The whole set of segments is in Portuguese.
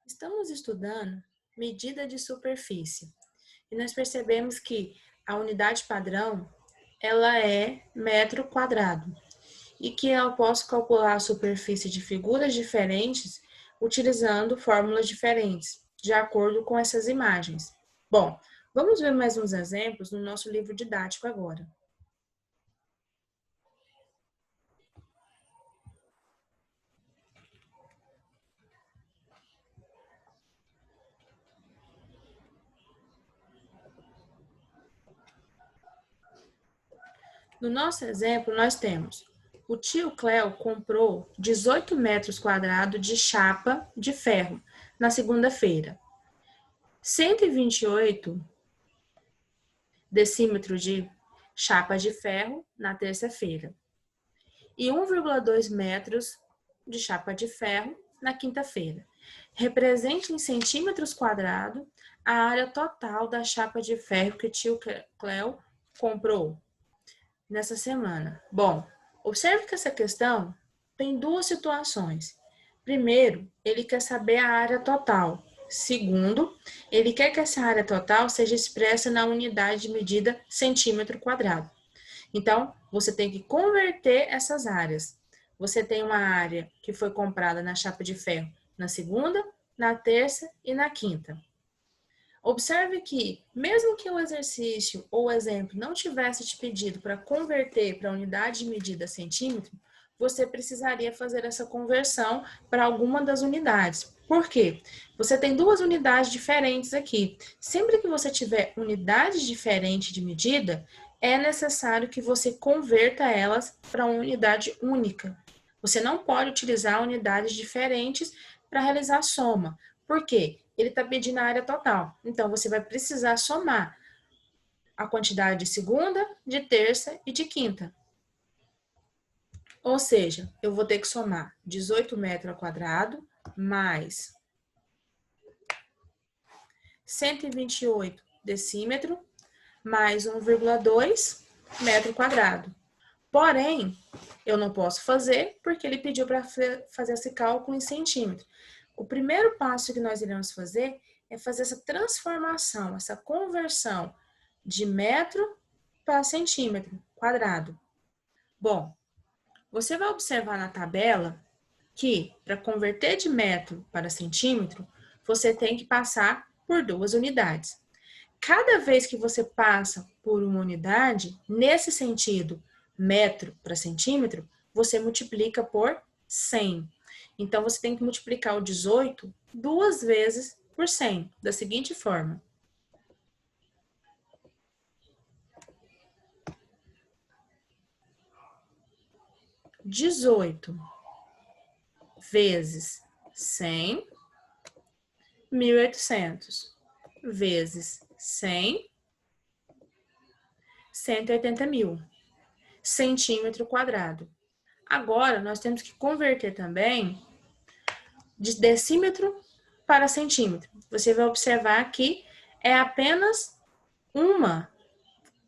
Estamos estudando medida de superfície e nós percebemos que a unidade padrão ela é metro quadrado e que eu posso calcular a superfície de figuras diferentes utilizando fórmulas diferentes, de acordo com essas imagens. Bom, vamos ver mais uns exemplos no nosso livro didático agora. No nosso exemplo, nós temos o tio Cléo comprou 18 metros quadrados de chapa de ferro na segunda-feira, 128 decímetros de chapa de ferro na terça-feira e 1,2 metros de chapa de ferro na quinta-feira. Represente em centímetros quadrados a área total da chapa de ferro que o tio Cléo comprou nessa semana. Bom, observe que essa questão tem duas situações. Primeiro, ele quer saber a área total. Segundo, ele quer que essa área total seja expressa na unidade de medida centímetro quadrado. Então, você tem que converter essas áreas. Você tem uma área que foi comprada na chapa de ferro na segunda, na terça e na quinta. Observe que, mesmo que o exercício ou o exemplo não tivesse te pedido para converter para a unidade de medida centímetro, você precisaria fazer essa conversão para alguma das unidades. Por quê? Você tem duas unidades diferentes aqui. Sempre que você tiver unidades diferentes de medida, é necessário que você converta elas para uma unidade única. Você não pode utilizar unidades diferentes para realizar a soma. Por quê? Ele está pedindo a área total. Então, você vai precisar somar a quantidade de segunda, de terça e de quinta. Ou seja, eu vou ter que somar 18 metros quadrados mais 128 decímetros mais 1,2 metro quadrado. Porém, eu não posso fazer porque ele pediu para fazer esse cálculo em centímetros. O primeiro passo que nós iremos fazer é fazer essa transformação, essa conversão de metro para centímetro quadrado. Bom, você vai observar na tabela que para converter de metro para centímetro, você tem que passar por duas unidades. Cada vez que você passa por uma unidade, nesse sentido, metro para centímetro, você multiplica por 100. Então, você tem que multiplicar o 18 duas vezes por 100, da seguinte forma. Dezoito vezes 100, 1.800 vezes 100, 180 mil centímetro quadrado. Agora, nós temos que converter também de decímetro para centímetro. Você vai observar que é apenas uma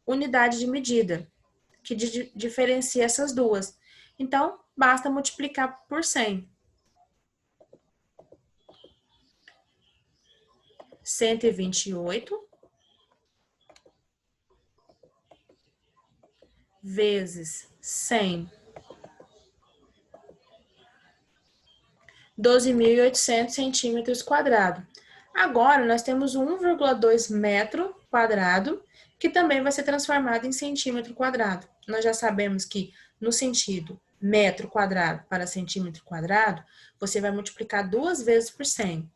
unidade de medida que diferencia essas duas. Então, basta multiplicar por 100. 128 vezes 100, 12.800 centímetros quadrados. Agora, nós temos 1,2 metro quadrado, que também vai ser transformado em centímetro quadrado. Nós já sabemos que, no sentido metro quadrado para centímetro quadrado, você vai multiplicar duas vezes por 100.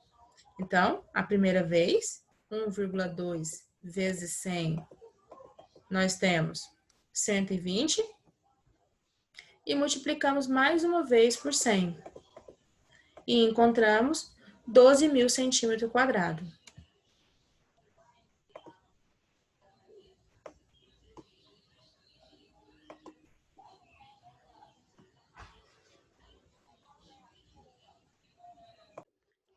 Então, a primeira vez, 1,2 vezes 100, nós temos 120, e multiplicamos mais uma vez por 100. E encontramos 12.000 centímetros quadrados.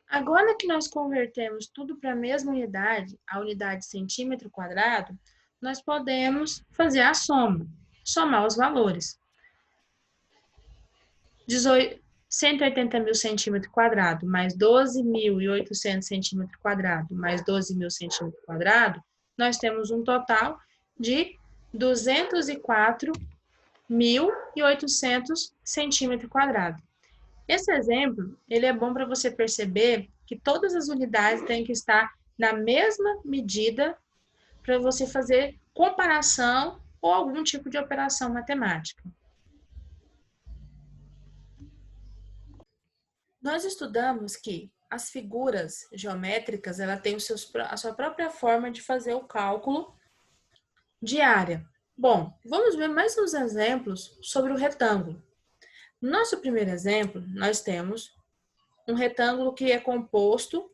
Agora que nós convertemos tudo para a mesma unidade, a unidade centímetro quadrado, nós podemos fazer a soma, somar os valores. 180.000 centímetros quadrados mais 12.800 centímetros quadrados mais 12.000 centímetros quadrados, nós temos um total de 204.800 centímetros quadrados. Esse exemplo, ele é bom para você perceber que todas as unidades têm que estar na mesma medida para você fazer comparação ou algum tipo de operação matemática. Nós estudamos que as figuras geométricas, ela tem a sua própria forma de fazer o cálculo de área. Bom, vamos ver mais uns exemplos sobre o retângulo. No nosso primeiro exemplo, nós temos um retângulo que é composto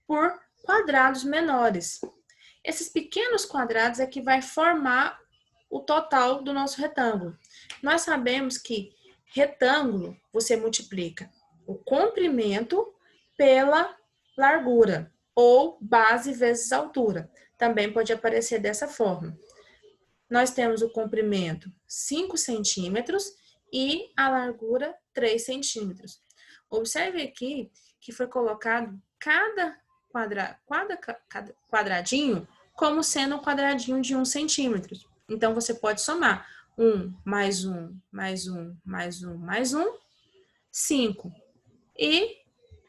por quadrados menores. Esses pequenos quadrados é que vai formar o total do nosso retângulo. Nós sabemos que retângulo, você multiplica o comprimento pela largura, ou base vezes altura. Também pode aparecer dessa forma. Nós temos o comprimento 5 centímetros e a largura 3 centímetros. Observe aqui que foi colocado cada quadradinho como sendo um quadradinho de 1 centímetro. Então, você pode somar 1 mais 1 mais 1 mais 1 mais 1, 5. E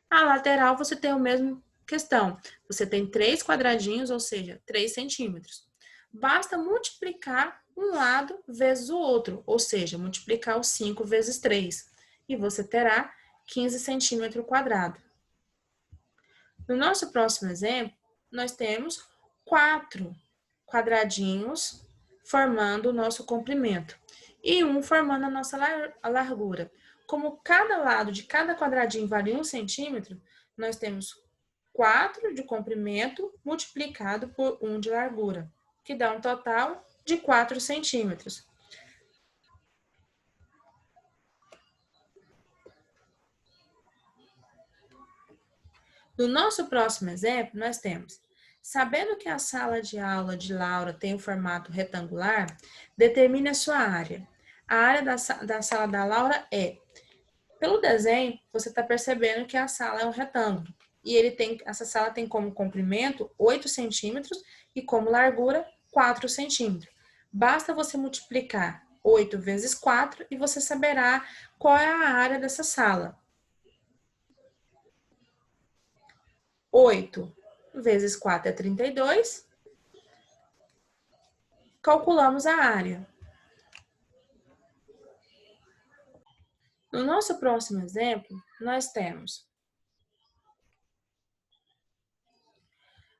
a lateral você tem a mesma questão. Você tem 3 quadradinhos, ou seja, 3 centímetros. Basta multiplicar um lado vezes o outro, ou seja, multiplicar o 5 vezes 3. E você terá 15 centímetros quadrados. No nosso próximo exemplo, nós temos 4 quadradinhos formando o nosso comprimento e um formando a nossa largura. Como cada lado de cada quadradinho vale 1 centímetro, nós temos 4 de comprimento multiplicado por 1 de largura, que dá um total de 4 centímetros. No nosso próximo exemplo, nós temos: sabendo que a sala de aula de Laura tem o formato retangular, determine a sua área. A área da sala da Laura é... Pelo desenho, você está percebendo que a sala é um retângulo. E essa sala tem como comprimento 8 centímetros e como largura 4 centímetros. Basta você multiplicar 8 vezes 4 e você saberá qual é a área dessa sala. 8 vezes 4 é 32. Calculamos a área. No nosso próximo exemplo, nós temos: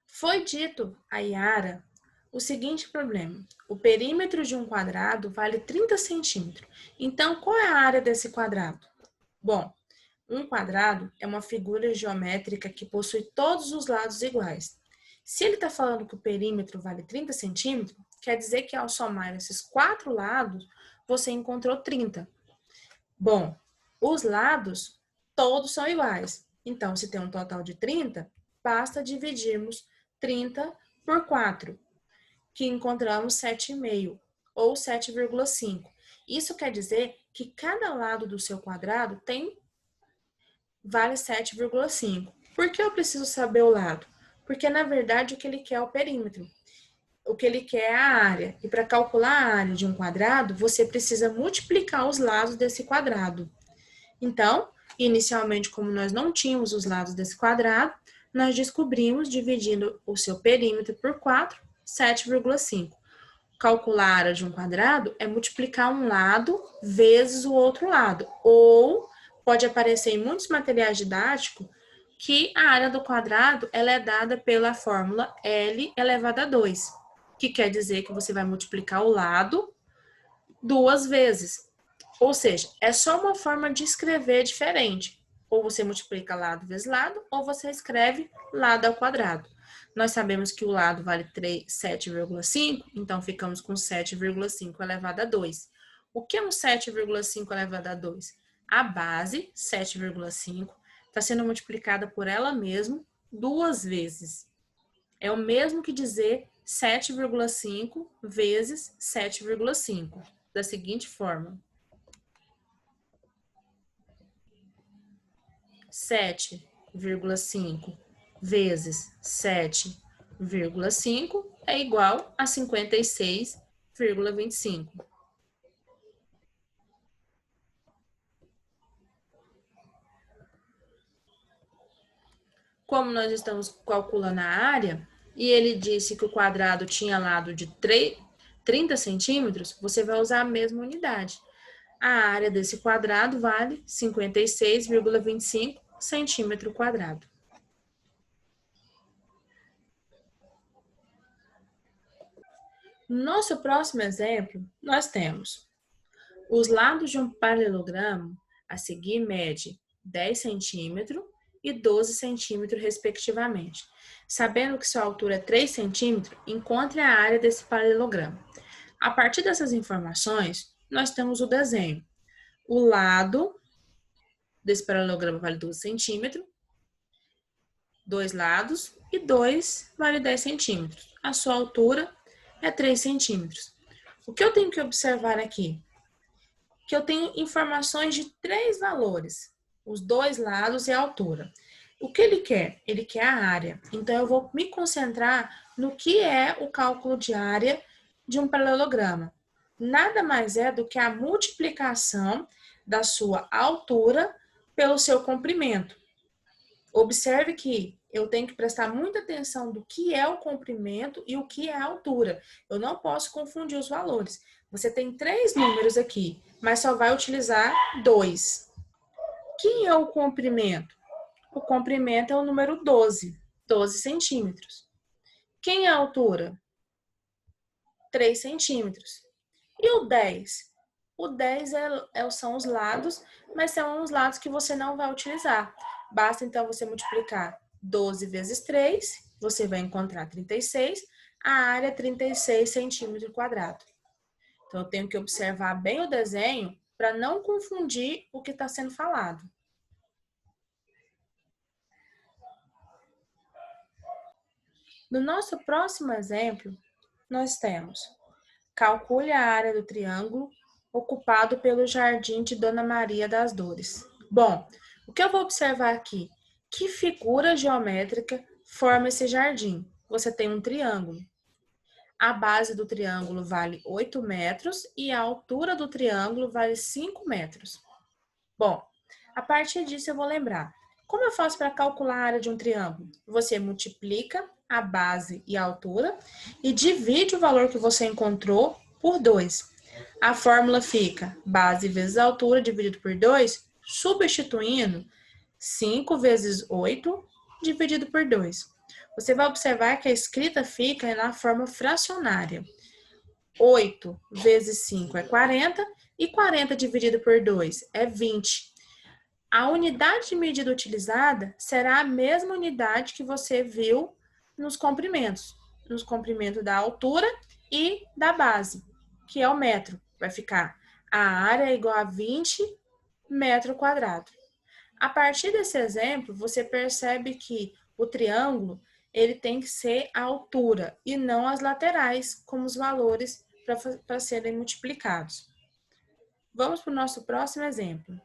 foi dito a Yara o seguinte problema: o perímetro de um quadrado vale 30 centímetros. Então, qual é a área desse quadrado? Bom, um quadrado é uma figura geométrica que possui todos os lados iguais. Se ele está falando que o perímetro vale 30 centímetros, quer dizer que ao somar esses 4 lados, você encontrou 30. Bom, os lados todos são iguais. Então, se tem um total de 30, basta dividirmos 30 por 4, que encontramos 7,5 ou 7,5. Isso quer dizer que cada lado do seu quadrado vale 7,5. Por que eu preciso saber o lado? Porque, na verdade, o que ele quer é o perímetro. O que ele quer é a área. E para calcular a área de um quadrado, você precisa multiplicar os lados desse quadrado. Então, inicialmente, como nós não tínhamos os lados desse quadrado, nós descobrimos, dividindo o seu perímetro por 4, 7,5. Calcular a área de um quadrado é multiplicar um lado vezes o outro lado. Ou pode aparecer em muitos materiais didáticos que a área do quadrado ela é dada pela fórmula L elevado a 2, que quer dizer que você vai multiplicar o lado 2 vezes. Ou seja, é só uma forma de escrever diferente. Ou você multiplica lado vezes lado, ou você escreve lado ao quadrado. Nós sabemos que o lado vale 7,5, então ficamos com 7,5 elevado a 2. O que é um 7,5 elevado a 2? A base, 7,5, está sendo multiplicada por ela mesma 2 vezes. É o mesmo que dizer 7,5 vezes 7,5, da seguinte forma: 7,5 vezes 7,5 é igual a 56,25. Como nós estamos calculando a área, e ele disse que o quadrado tinha lado de 30 centímetros, você vai usar a mesma unidade. A área desse quadrado vale 56,25 centímetro quadrado. No nosso próximo exemplo, nós temos os lados de um paralelogramo a seguir mede 10 centímetros e 12 centímetros, respectivamente. Sabendo que sua altura é 3 centímetros, encontre a área desse paralelogramo. A partir dessas informações, nós temos o desenho. O lado desse paralelogramo vale 12 centímetros, dois lados, e 2 vale 10 centímetros. A sua altura é 3 centímetros. O que eu tenho que observar aqui? Que eu tenho informações de 3 valores, os dois lados e a altura. O que ele quer? Ele quer a área. Então, eu vou me concentrar no que é o cálculo de área de um paralelogramo. Nada mais é do que a multiplicação da sua altura pelo seu comprimento. Observe que eu tenho que prestar muita atenção do que é o comprimento e o que é a altura. Eu não posso confundir os valores. Você tem 3 números aqui, mas só vai utilizar 2. Quem é o comprimento? O comprimento é o número 12, 12 centímetros. Quem é a altura? 3 centímetros. E o 10? O 10 são os lados, mas são os lados que você não vai utilizar. Basta, então, você multiplicar 12 vezes 3, você vai encontrar 36, a área é 36 centímetros quadrados. Então, eu tenho que observar bem o desenho para não confundir o que está sendo falado. No nosso próximo exemplo, nós temos: calcule a área do triângulo ocupado pelo jardim de Dona Maria das Dores. Bom, o que eu vou observar aqui? Que figura geométrica forma esse jardim? Você tem um triângulo. A base do triângulo vale 8 metros e a altura do triângulo vale 5 metros. Bom, a partir disso eu vou lembrar. Como eu faço para calcular a área de um triângulo? Você multiplica a base e a altura e divide o valor que você encontrou por 2. A fórmula fica base vezes altura dividido por 2, substituindo 5 vezes 8 dividido por 2. Você vai observar que a escrita fica na forma fracionária. 8 vezes 5 é 40 e 40 dividido por 2 é 20. A unidade de medida utilizada será a mesma unidade que você viu nos comprimentos da altura e da base, que é o metro. Vai ficar a área é igual a 20 metros quadrados. A partir desse exemplo, você percebe que o triângulo ele tem que ser a altura e não as laterais como os valores para serem multiplicados. Vamos para o nosso próximo exemplo.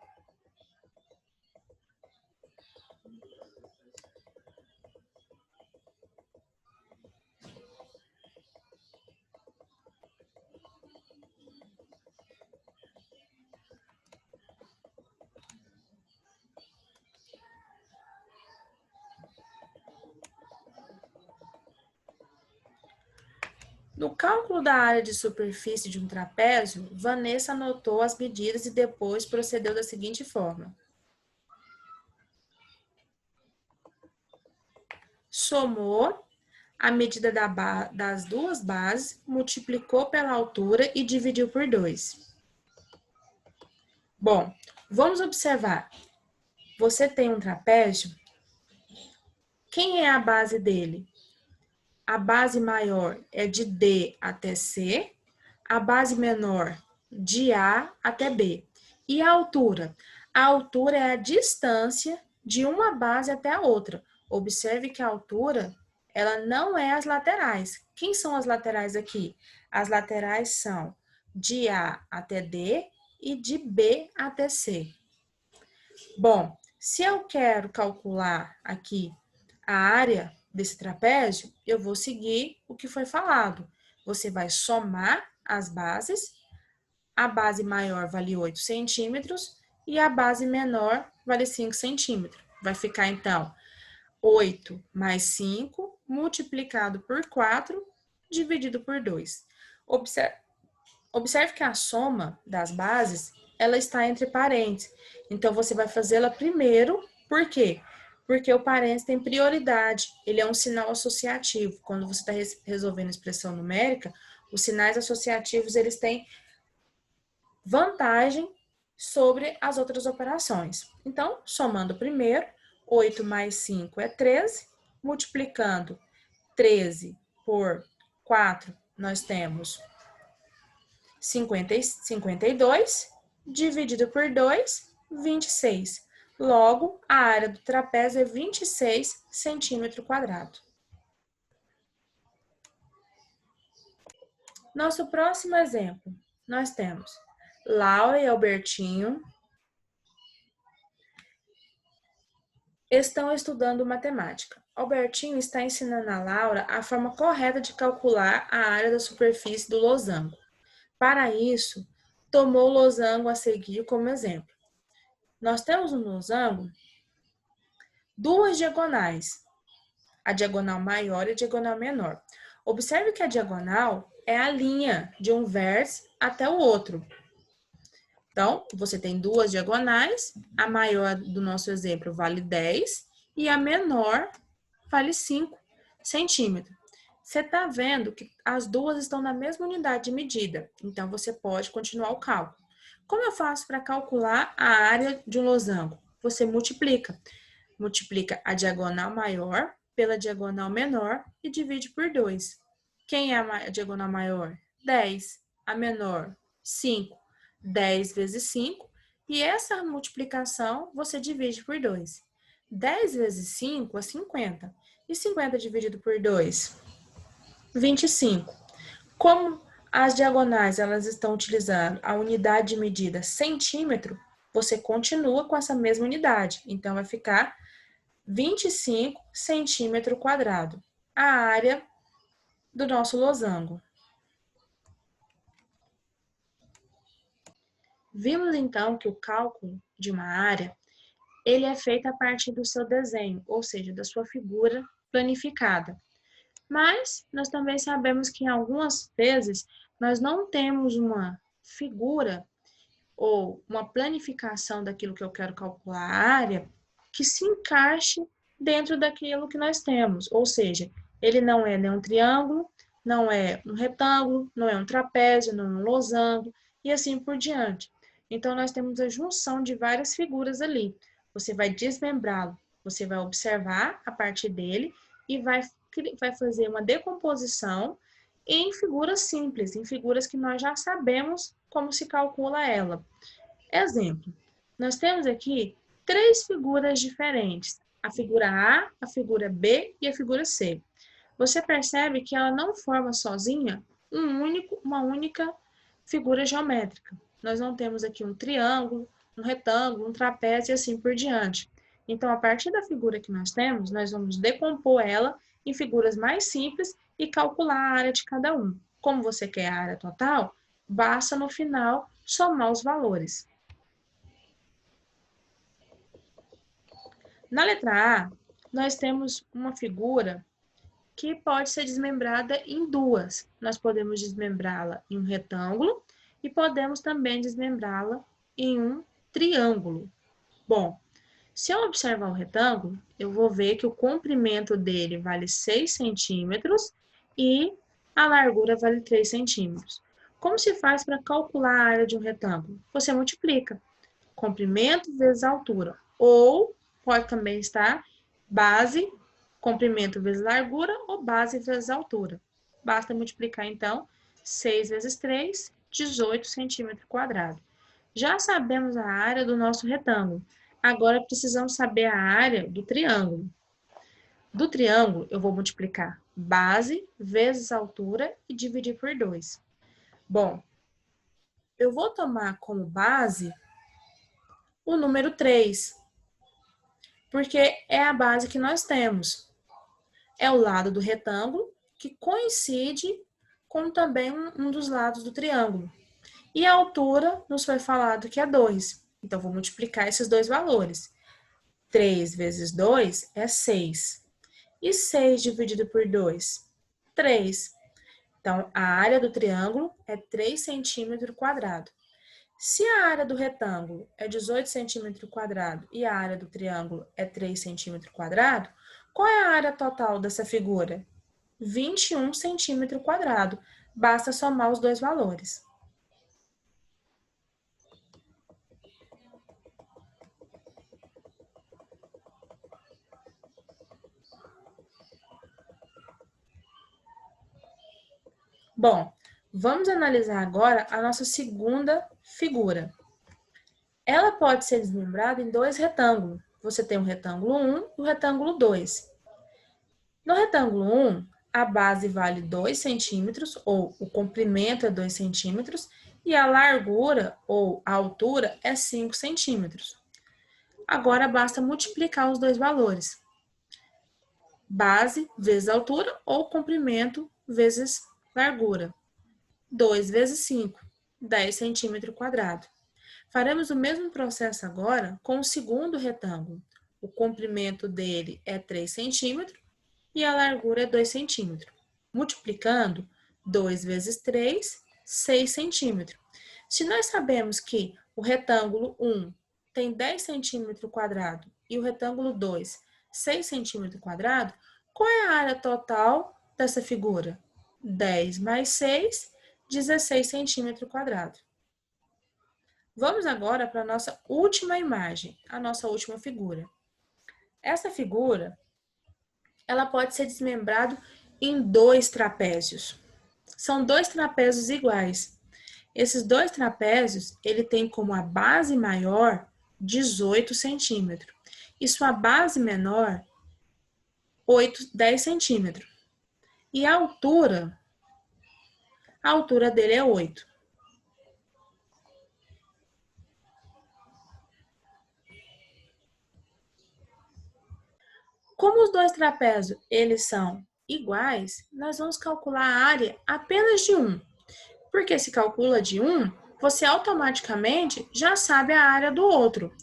No cálculo da área de superfície de um trapézio, Vanessa anotou as medidas e depois procedeu da seguinte forma. Somou a medida das duas bases, multiplicou pela altura e dividiu por 2. Bom, vamos observar. Você tem um trapézio. Quem é a base dele? A base maior é de D até C, a base menor de A até B. E a altura? A altura é a distância de uma base até a outra. Observe que a altura, ela não é as laterais. Quem são as laterais aqui? As laterais são de A até D e de B até C. Bom, Se eu quero calcular aqui a área desse trapézio, eu vou seguir o que foi falado. Você vai somar as bases, a base maior vale 8 centímetros e a base menor vale 5 centímetros. Vai ficar, então, 8 mais 5 multiplicado por 4 dividido por 2. Observe que a soma das bases, ela está entre parênteses. Então, você vai fazê-la primeiro, por quê? Porque o parênteses tem prioridade, ele é um sinal associativo. Quando você está resolvendo expressão numérica, os sinais associativos, eles têm vantagem sobre as outras operações. Então, somando primeiro, 8 mais 5 é 13, multiplicando 13 por 4, nós temos 52, dividido por 2, 26. Logo, a área do trapézio é 26 centímetros quadrados. Nosso próximo exemplo, nós temos Laura e Albertinho estão estudando matemática. Albertinho está ensinando a Laura a forma correta de calcular a área da superfície do losango. Para isso, tomou o losango a seguir como exemplo. Nós temos no losango duas diagonais, a diagonal maior e a diagonal menor. Observe que a diagonal é a linha de um vértice até o outro. Então, você tem duas diagonais, a maior do nosso exemplo vale 10 e a menor vale 5 centímetros. Você está vendo que as duas estão na mesma unidade de medida, então você pode continuar o cálculo. Como eu faço para calcular a área de um losango? Você multiplica. Multiplica a diagonal maior pela diagonal menor e divide por 2. Quem é a diagonal maior? 10. A menor? 5. 10 vezes 5. E essa multiplicação você divide por 2. 10 vezes 5 é 50. E 50 dividido por 2? 25. Como as diagonais elas estão utilizando a unidade de medida centímetro, você continua com essa mesma unidade. Então, vai ficar 25 centímetros quadrados, a área do nosso losango. Vimos, então, que o cálculo de uma área, ele é feito a partir do seu desenho, ou seja, da sua figura planificada. Mas nós também sabemos que algumas vezes nós não temos uma figura ou uma planificação daquilo que eu quero calcular a área que se encaixe dentro daquilo que nós temos. Ou seja, ele não é nem um triângulo, não é um retângulo, não é um trapézio, não é um losango e assim por diante. Então, nós temos a junção de várias figuras ali. Você vai desmembrá-lo, você vai observar a partir dele e vai fazer uma decomposição em figuras simples, em figuras que nós já sabemos como se calcula ela. Exemplo, nós temos aqui 3 figuras diferentes, a figura A, a figura B e a figura C. Você percebe que ela não forma sozinha uma única figura geométrica. Nós não temos aqui um triângulo, um retângulo, um trapézio e assim por diante. Então, a partir da figura que nós temos, nós vamos decompor ela em figuras mais simples e calcular a área de cada um. Como você quer a área total, basta no final somar os valores. Na letra A, nós temos uma figura que pode ser desmembrada em duas. Nós podemos desmembrá-la em um retângulo e podemos também desmembrá-la em um triângulo. Bom, se eu observar o retângulo, eu vou ver que o comprimento dele vale 6 centímetros e a largura vale 3 centímetros. Como se faz para calcular a área de um retângulo? Você multiplica comprimento vezes altura, ou pode também estar base, comprimento vezes largura, ou base vezes altura. Basta multiplicar, então, 6 vezes 3, 18 centímetros quadrados. Já sabemos a área do nosso retângulo. Agora, precisamos saber a área do triângulo. Do triângulo, eu vou multiplicar base vezes altura e dividir por 2. Bom, eu vou tomar como base o número 3. porque é a base que nós temos. É o lado do retângulo que coincide com também um dos lados do triângulo. E a altura nos foi falado que é 2. Então, vou multiplicar esses dois valores. 3 vezes 2 é 6. E 6 dividido por 2? 3. Então, a área do triângulo é 3 centímetros quadrados. Se a área do retângulo é 18 centímetros quadrados e a área do triângulo é 3 centímetros quadrados, qual é a área total dessa figura? 21 centímetros quadrados. Basta somar os dois valores. Bom, vamos analisar agora a nossa segunda figura. Ela pode ser desmembrada em dois retângulos. Você tem o retângulo 1 e o retângulo 2. No retângulo 1, a base vale 2 centímetros, ou o comprimento é 2 centímetros, e a largura, ou a altura, é 5 centímetros. Agora, basta multiplicar os dois valores. Base vezes altura, ou comprimento vezes largura. 2 vezes 5, 10 centímetros quadrados. Faremos o mesmo processo agora com o segundo retângulo. O comprimento dele é 3 centímetros e a largura é 2 centímetros. Multiplicando, 2 vezes 3, 6 centímetros. Se nós sabemos que o retângulo 1 tem 10 centímetros quadrados e o retângulo 2, 6 centímetros quadrados, qual é a área total dessa figura? 10 mais 6, 16 centímetros quadrados. Vamos agora para a nossa última imagem, a nossa última figura. Essa figura, ela pode ser desmembrada em dois trapézios. São dois trapézios iguais. Esses dois trapézios, ele tem como a base maior 18 centímetros e sua base menor 10 centímetros. E a altura dele é 8. Como os dois trapézios eles são iguais, nós vamos calcular a área apenas de um. Porque se calcula de um, você automaticamente já sabe a área do outro.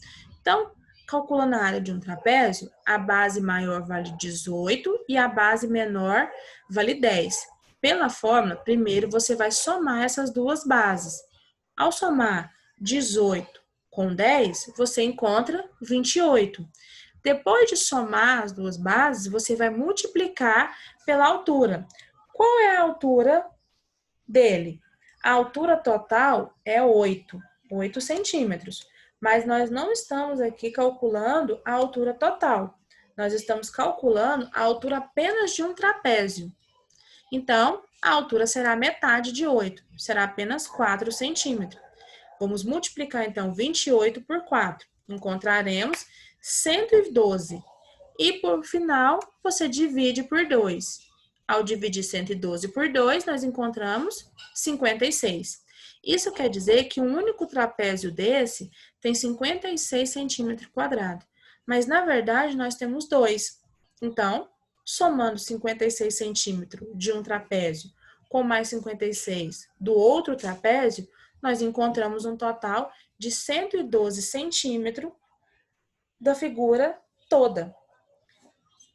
Então, calculando a área de um trapézio, a base maior vale 18 e a base menor vale 10. Pela fórmula, primeiro você vai somar essas duas bases. Ao somar 18 com 10, você encontra 28. Depois de somar as duas bases, você vai multiplicar pela altura. Qual é a altura dele? A altura total é 8 centímetros. Mas nós não estamos aqui calculando a altura total. Nós estamos calculando a altura apenas de um trapézio. Então, a altura será metade de 8, será apenas 4 centímetros. Vamos multiplicar, então, 28 por 4. Encontraremos 112. E, por final, você divide por 2. Ao dividir 112 por 2, nós encontramos 56. Isso quer dizer que um único trapézio desse tem 56 centímetros quadrados. Mas, na verdade, nós temos dois. Então, somando 56 centímetros de um trapézio com mais 56 do outro trapézio, nós encontramos um total de 112 centímetros da figura toda.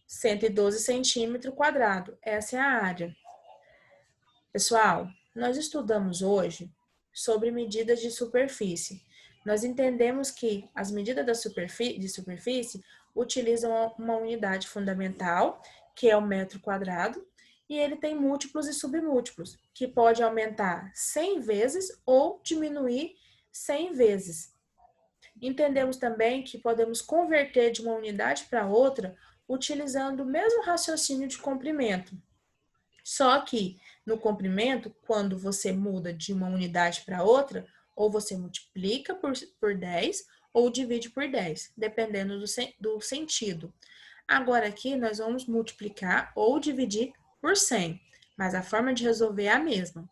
112 centímetros quadrados. Essa é a área. Pessoal, nós estudamos hoje sobre medidas de superfície. Nós entendemos que as medidas de superfície utilizam uma unidade fundamental, que é o metro quadrado, e ele tem múltiplos e submúltiplos, que pode aumentar 100 vezes ou diminuir 100 vezes. Entendemos também que podemos converter de uma unidade para outra utilizando o mesmo raciocínio de comprimento. Só que no comprimento, quando você muda de uma unidade para outra, ou você multiplica por 10 ou divide por 10, dependendo do sentido. Agora aqui nós vamos multiplicar ou dividir por 100, mas a forma de resolver é a mesma.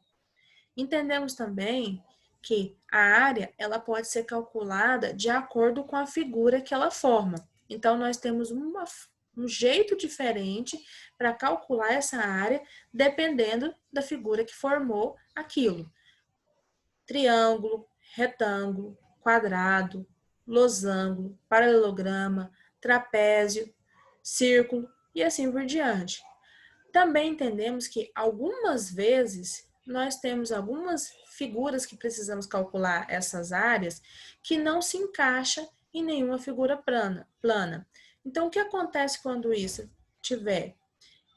Entendemos também que a área ela pode ser calculada de acordo com a figura que ela forma. Então, nós temos um jeito diferente para calcular essa área, dependendo da figura que formou aquilo. Triângulo, retângulo, quadrado, losango, paralelograma, trapézio, círculo e assim por diante. Também entendemos que algumas vezes nós temos algumas figuras que precisamos calcular essas áreas que não se encaixa em nenhuma figura plana. Então, o que acontece quando isso tiver?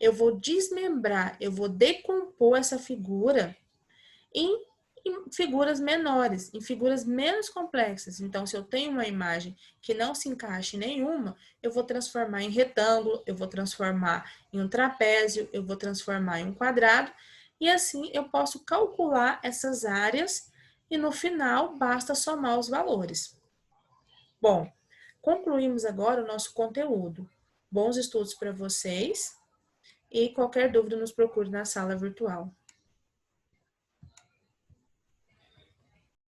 Eu vou desmembrar, eu vou decompor essa figura em figuras menores, em figuras menos complexas. Então, se eu tenho uma imagem que não se encaixa em nenhuma, eu vou transformar em retângulo, eu vou transformar em um trapézio, eu vou transformar em um quadrado, e assim eu posso calcular essas áreas e no final basta somar os valores. Bom, concluímos agora o nosso conteúdo. Bons estudos para vocês e qualquer dúvida nos procure na sala virtual.